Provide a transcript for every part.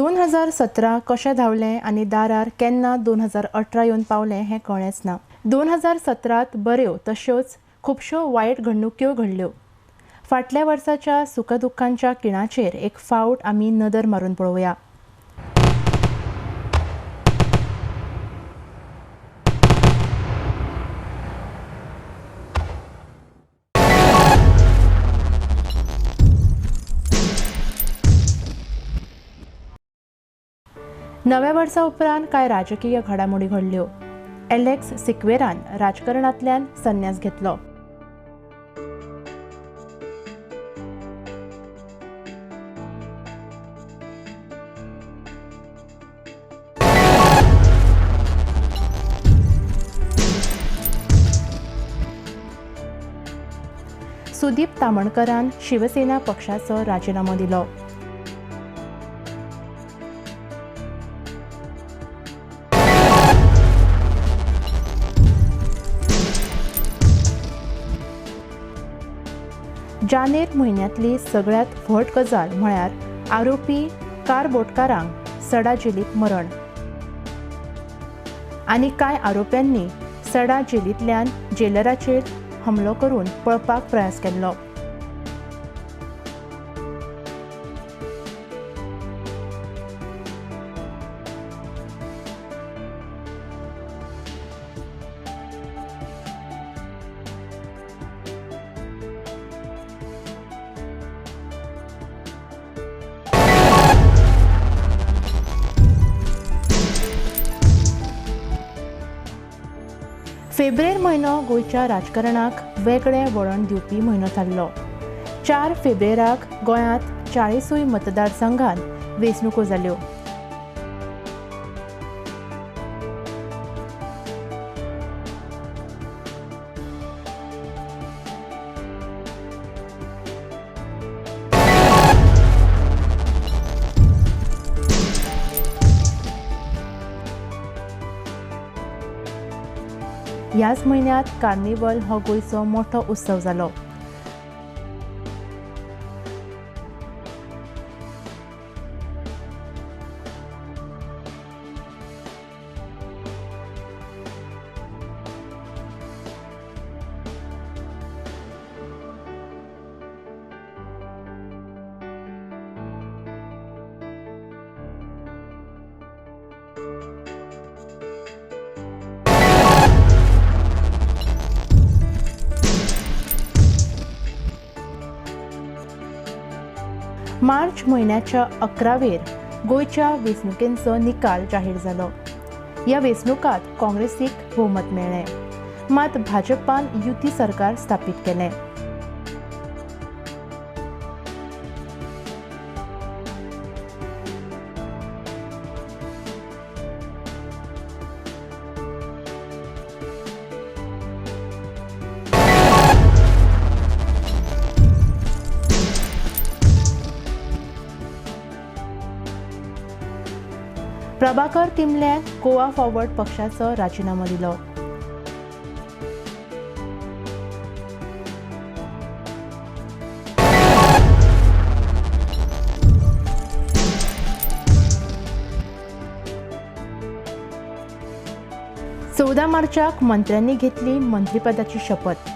2017 कशें धांवलें आनी दारार केन्ना 2018 येवन पावलें हें कळ्ळेंच ना. 2017त बऱ्यो तश्योच खुबश्यो वायट घडणुक्यो घडल्यो. फाटल्या वर्साच्या सुखदुख्खांच्या खिणाचेर एक फावट आमी नदर मारून पळोवया. नव्या वर्सा उपरांत कांय राजकीय घडामोडी घडल्यो. एलेक्स सिक्वेरान राजकारणांतल्यान संन्यास घेतलो. सुदीप तामणकरान शिवसेना पक्षाचो राजिनामो दिलो. जानेर म्हयन्यांतली सगळ्यांत व्हड गजाल म्हळ्यार आरोपी कार बोटकारांक सडा जेलींत मरण. आनी कांय आरोप्यांनी सडा जेलींतल्यान जेलराचेर हमलो करून पळपाक प्रयास केल्लो. फेब्रेर म्हयनो गोंयच्या राजकारणाक वेगळें वळण दिवपी म्हयनो थारलो. 4 फेब्रेराक गोंयांत 40 मतदारसंघांत वेंचणुको जाल्यो. ह्याच म्हयन्यांत कार्निवल हो गोंयचो मोठो उत्सव जालो. मार्च म्हयन्याच्या 11वेर गोंयच्या वेंचणुकेचो निकाल जाहीर जालो. ह्या वेंचणुकांत काँग्रेसीक भोवमत मेळ्ळें, मात भाजपान युती सरकार स्थापीत केलें. प्रभाकर तिमल्यान गोवा फॉरवर्ड पक्षाचो राजिनामो दिलो. चौदा मार्चाक मंत्र्यांनी घेतली मंत्रीपदाची शपथ.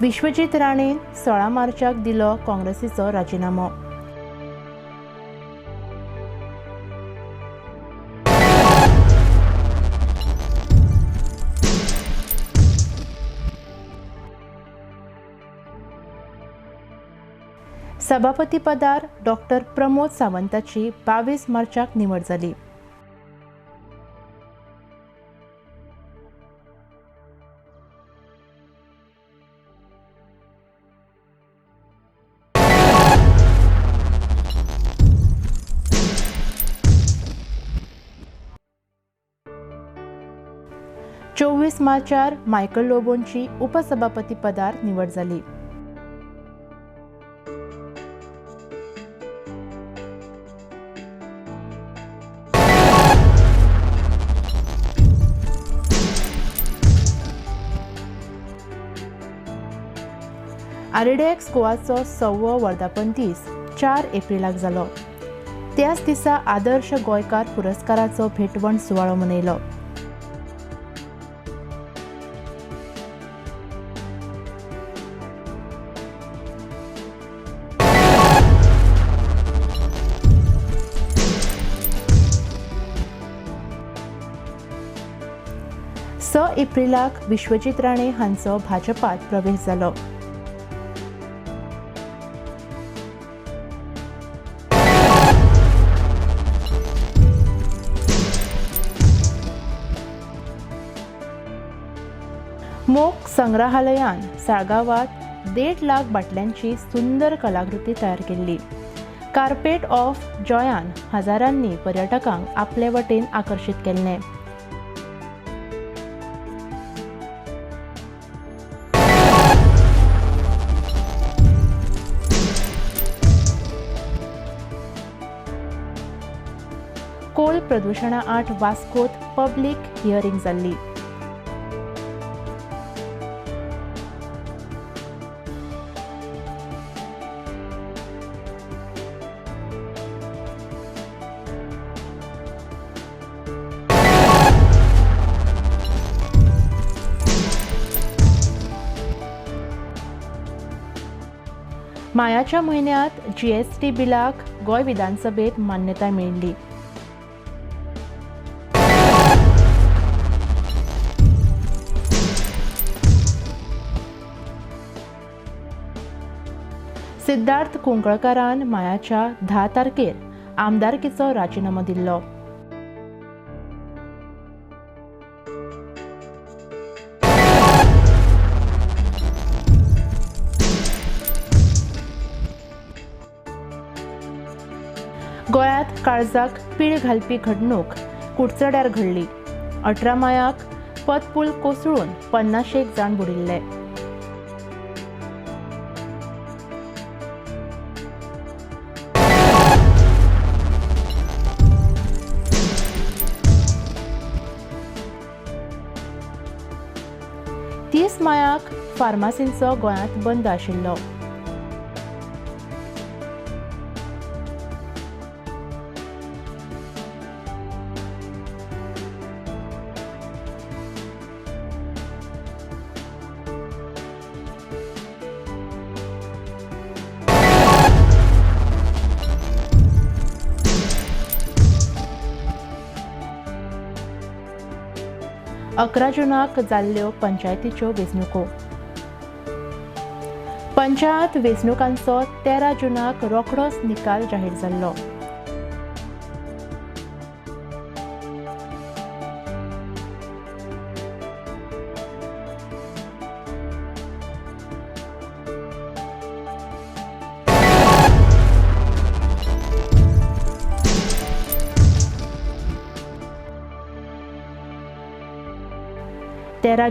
विश्वजीत राणेन 16 मार्चाक दिलो काँग्रेसीचो राजिनामो. सभापती पदार डॉक्टर प्रमोद सावंताची 22 मार्चाक निवड जाली. 24 मार्चार मायकल लोबोंची उपसभापती पदार निवड जाली. आरिडेक्स गोवाचो 6वो वर्धापन दीस 4 एप्रिलाक जालो. त्याच दिसा आदर्श गोंयकार पुरस्काराचो भेटवण सुवाळो मनयलो. एप्रिलाक विश्वजीत राणे हांचो भाजपात प्रवेश जालो. मोग संग्रहालयान साळगांवांत 1.5 लाख बाटल्यांची सुंदर कलाकृती तयार केल्ली. कार्पेट ऑफ जॉयान हजारांनी पर्यटकांक आपले वटेन आकर्षित केल्ले. कोल प्रदूषणा आड वास्कोत पब्लीक हियरिंग जाल्ली. मायाच्या म्हयन्यांत GST बिलाक गोंय विधानसभेत मान्यताय मेळिल्ली. सिद्धार्थ कुंकळकारान मायाच्या 10 तारखेर आमदारकीचो राजिनामो दिल्लो. गोंयांत काळजाक पीळ घालपी घडणूक कुडचड्यार घडली. 18 मायाक पतपूल कोसळून 50 जाण बुडिल्ले. मायाक फार्मासींचो गोंयांत बंद आशिल्लो. जूनाक जाल्ल्यो पंचायतीच्यो वेंचणुको. पंचायत वेंचणुकांचो 13 जूनाक रोखडोच निकाल जाहीर जाल्लो.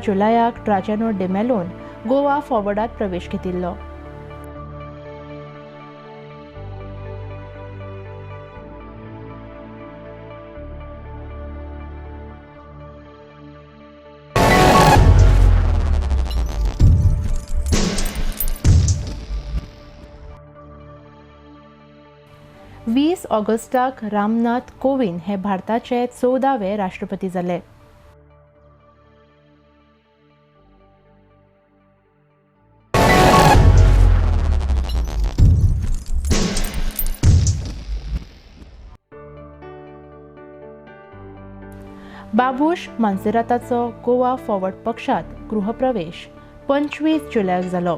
जुलयाक ट्राजानो डी मेलोन गोवा फॉरवर्डात प्रवेश घेतिल्लो. ऑगस्टाक रामनाथ कोविंद हे भारताचे 14वे राष्ट्रपती जाले. बाबूश मान्सेराताचो गोवा फॉरवर्ड पक्षात गृहप्रवेश 25 जुलयाक जालो.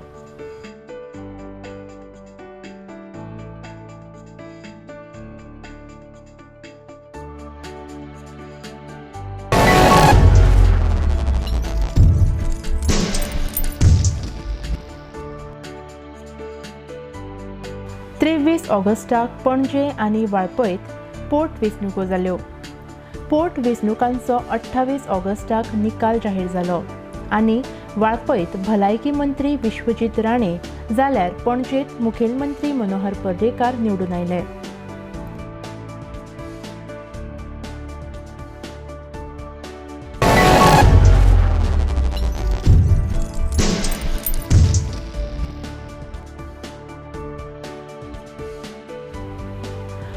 ऑगस्टाक पणजे आनी वाळपयत पोट वेंचणुको जाल्यो. पोट वेंचणुकांचो 28 ऑगस्टाक निकाल जाहीर जालो आनी वाळपयत भलायकी मंत्री विश्वजीत राणे जाल्यार पणजेत मुखेलमंत्री मनोहर पर्रीकार निवडून आयले.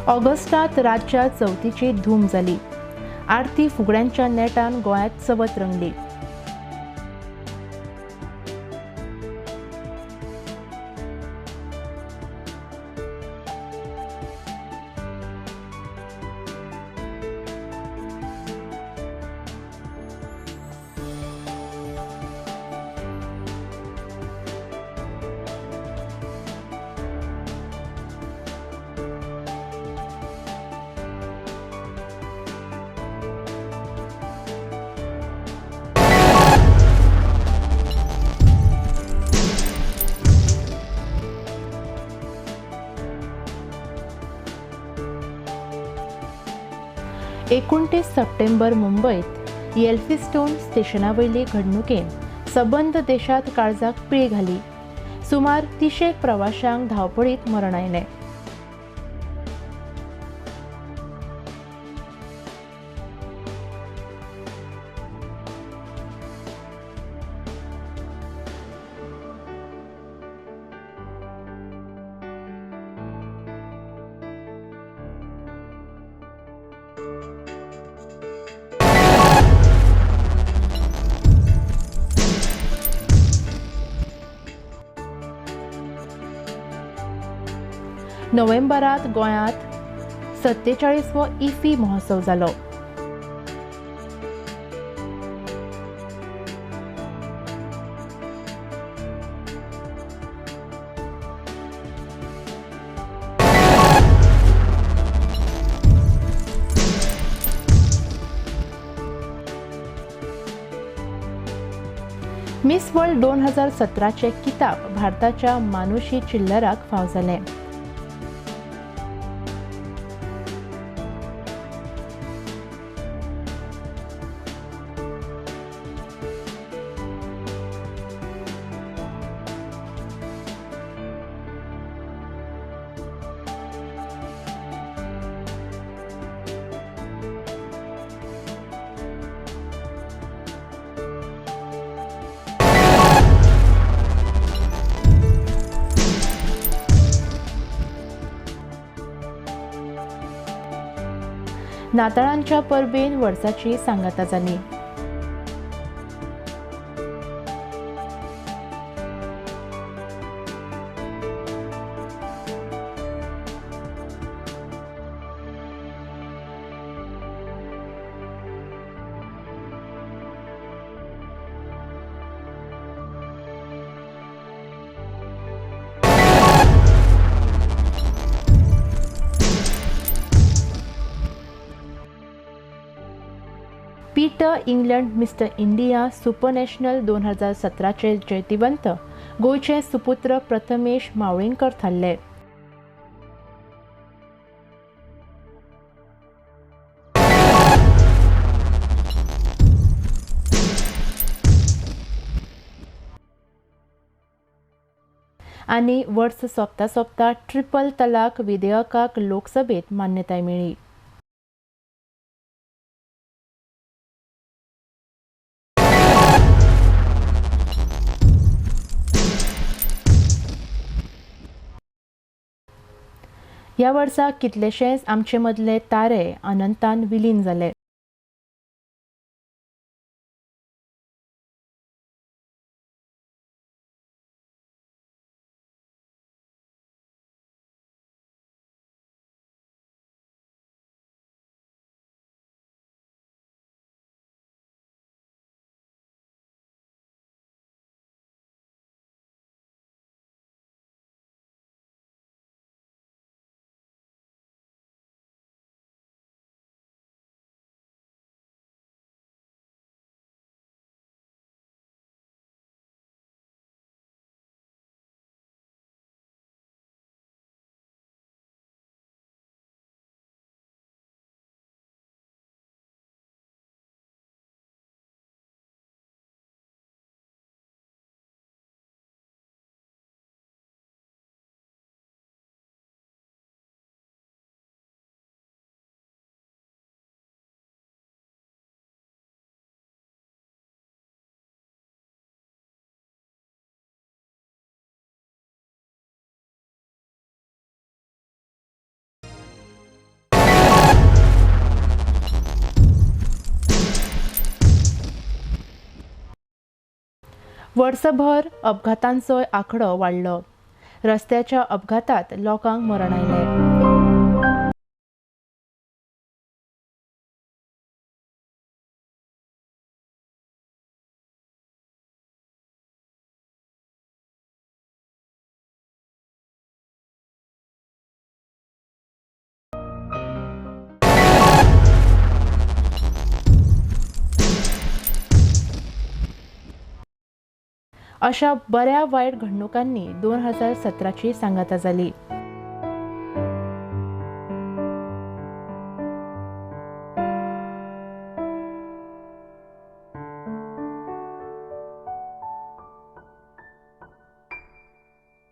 ऑगस्टात राज्यात चवथीची धूम जाली. आरती फुगड्यांच्या नेटान गोंयांत चवथ रंगली. एकुणतीस सप्टेंबर मुंबईत येल्फिस्टोन स्टेशनावयले घडणुकेन सबंद देशात काळजाक पीळ घाली. सुमार 30 प्रवाशांक धांवपळीत मरण आयलें. नोव्हेंबरात गोंयांत 47वो इफ्फी महोत्सव जालो. मिस वर्ल्ड 2017चे किताब भारताच्या मानुषी चिल्लराक फावो जालें. नाताळांच्या परबेन वर्साची सांगाता जाली. Peter England Mister India supranational 2017चे जैतिवंत गोंयचे सुपुत्र प्रथमेश मावळींकर थारले. आनी वर्स सोंपता सोंपता ट्रिपल तलाक विधेयकाक लोकसभेत मान्यताय मेळ्ळी. ह्या वर्सा कितलेशेच आमचे मदले तारे अनंतान विलीन जाले. वर्सभर अपघातांचो आंकडो वाडलो. रस्त्याच्या अपघातात लोकांक मरण आयलें. अशा बऱ्या वायट घडणुकांनी 2017ची सांगता जाली.